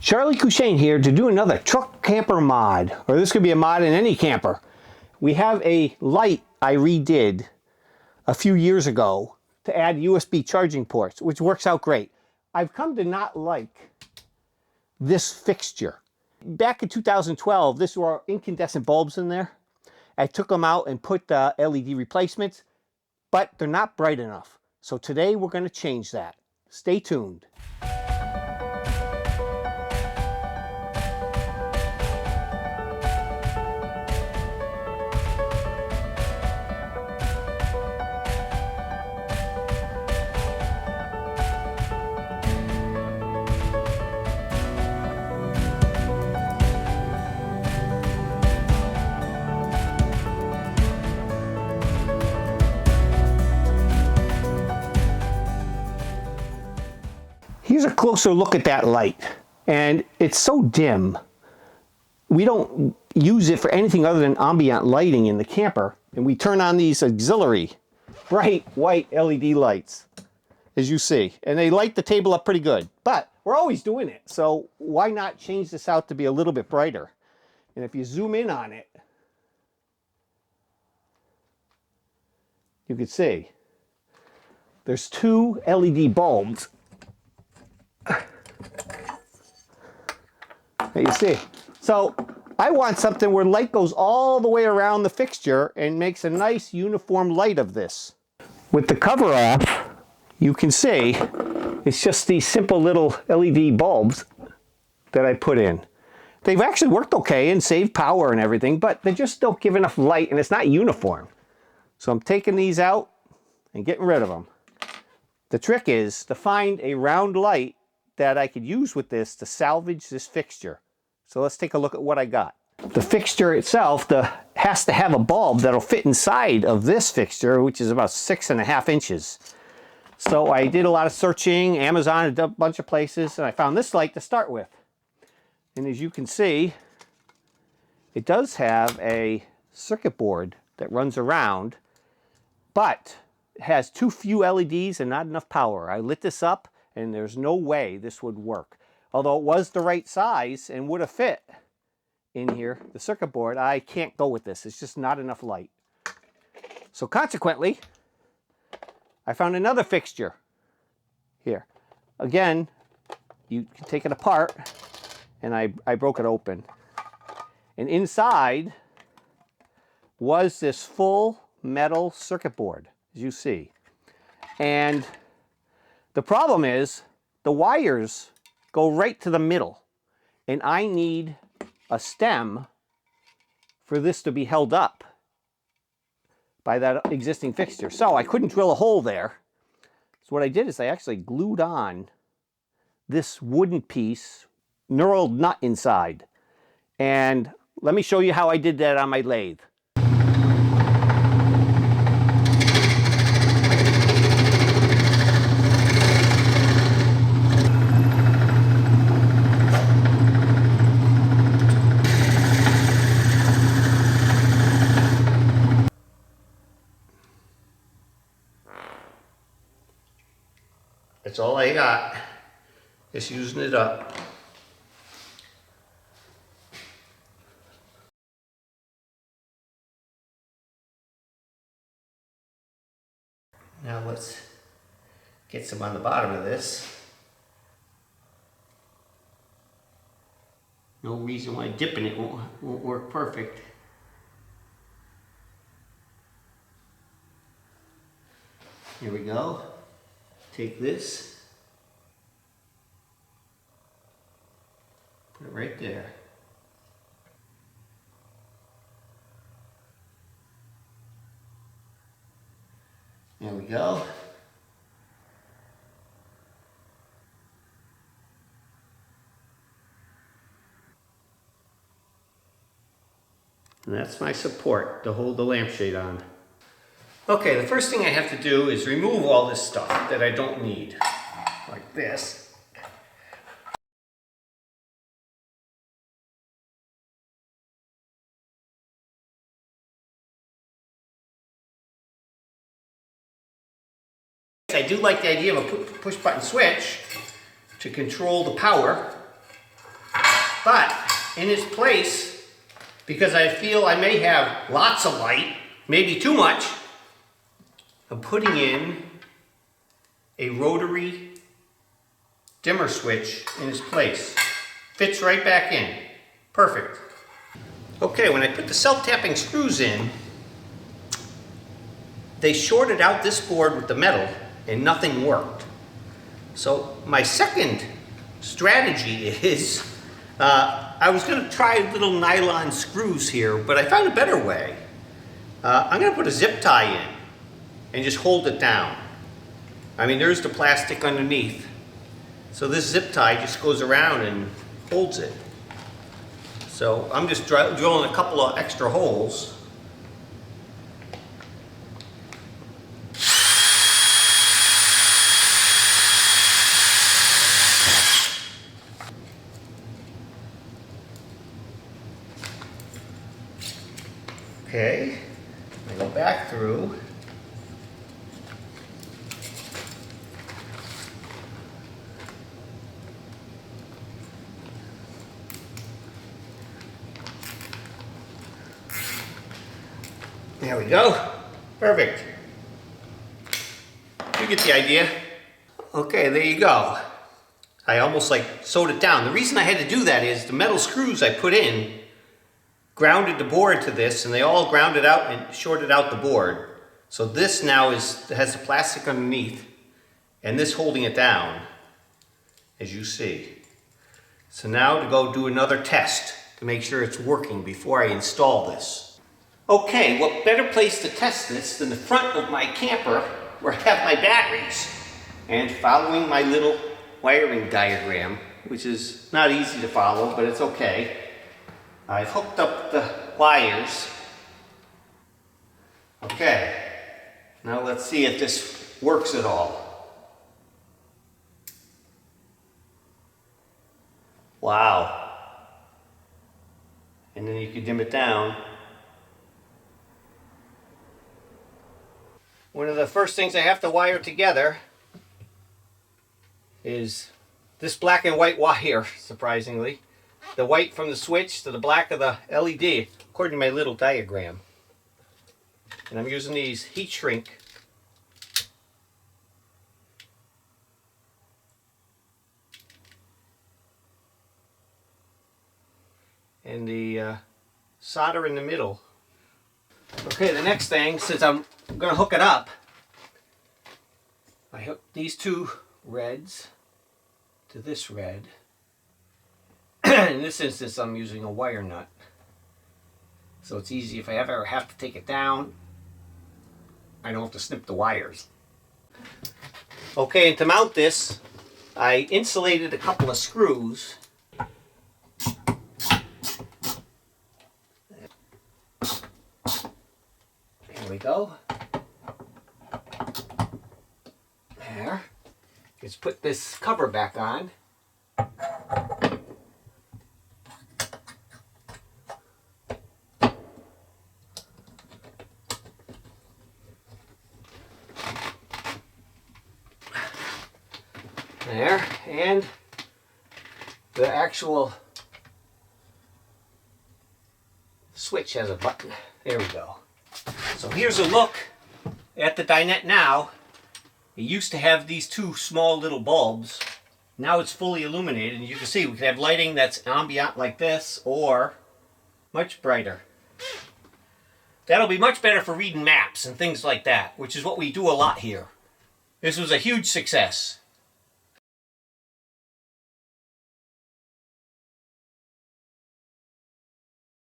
Charlie Cushane here to do another truck camper mod, or this could be a mod in any camper. We have a light I redid a few years ago to add USB charging ports, which works out great. I've come to not like this fixture. Back in 2012, this were incandescent bulbs in there. I took them out and put LED replacements, but they're not bright enough. So today we're going to change that. Stay tuned. Here's a closer look at that light, and it's so dim. We don't use it for anything other than ambient lighting in the camper, and we turn on these auxiliary bright white LED lights, as you see, and they light the table up pretty good. But we're always doing it, so why not change this out to be a little bit brighter? And if you zoom in on it, you can see there's two LED bulbs. You see, so I want something where light goes all the way around the fixture and makes a nice uniform light of this. With the cover off, you can see it's just these simple little LED bulbs that I put in. They've actually worked okay and saved power and everything, but they just don't give enough light and it's not uniform. So I'm taking these out and getting rid of them. The trick is to find a round light that I could use with this to salvage this fixture. So let's take a look at what I got. The fixture itself has to have a bulb that'll fit inside of this fixture, which is about 6.5 inches. So I did a lot of searching, Amazon, a bunch of places, and I found this light to start with. And as you can see, it does have a circuit board that runs around, but it has too few LEDs and not enough power. I lit this up, and there's no way this would work. Although it was the right size and would have fit in here, the circuit board, I can't go with this. It's just not enough light. So consequently, I found another fixture here. Again, you can take it apart, and I broke it open. And inside was this full metal circuit board, as you see. And the problem is the wires go right to the middle, and I need a stem for this to be held up by that existing fixture. So I couldn't drill a hole there. So what I did is I actually glued on this wooden piece, knurled nut inside. And let me show you how I did that on my lathe. That's all I got, just using it up. Now let's get some on the bottom of this. No reason why dipping it won't work perfect. Here we go. Take this, put it right there. There we go. And that's my support to hold the lampshade on. Okay, the first thing I have to do is remove all this stuff that I don't need, like this. I do like the idea of a push button switch to control the power. But in its place, because I feel I may have lots of light, maybe too much, I'm putting in a rotary dimmer switch in its place. Fits right back in. Perfect. Okay, when I put the self-tapping screws in, they shorted out this board with the metal and nothing worked. So my second strategy is, I was going to try little nylon screws here, but I found a better way. I'm going to put a zip tie in and just hold it down. I mean, there's the plastic underneath. So this zip tie just goes around and holds it. So I'm just drilling a couple of extra holes. Okay, I go back through. There we go. Perfect. You get the idea. Okay, there you go. I almost like sewed it down. The reason I had to do that is the metal screws I put in grounded the board to this, and they all grounded out and shorted out the board. So this now has the plastic underneath, and this holding it down, as you see. So now to go do another test to make sure it's working before I install this. Okay, what better place to test this than the front of my camper where I have my batteries, and following my little wiring diagram, which is not easy to follow, but it's okay. I've hooked up the wires. Okay, now let's see if this works at all. Wow. And then you can dim it down. One of the first things I have to wire together is this black and white wire, surprisingly. The white from the switch to the black of the LED, according to my little diagram. And I'm using these heat shrink and the solder in the middle. Okay, the next thing, since I'm going to hook it up, I hook these two reds to this red. In this instance, I'm using a wire nut, so it's easy. If I ever have to take it down, I don't have to snip the wires. Okay, and to mount this, I insulated a couple of screws. There we go. There. Let's put this cover back on. There, and the actual switch has a button. There we go. So here's a look at the dinette now. It used to have these two small little bulbs. Now it's fully illuminated, and you can see we can have lighting that's ambient like this, or much brighter. That'll be much better for reading maps and things like that, which is what we do a lot here. This was a huge success.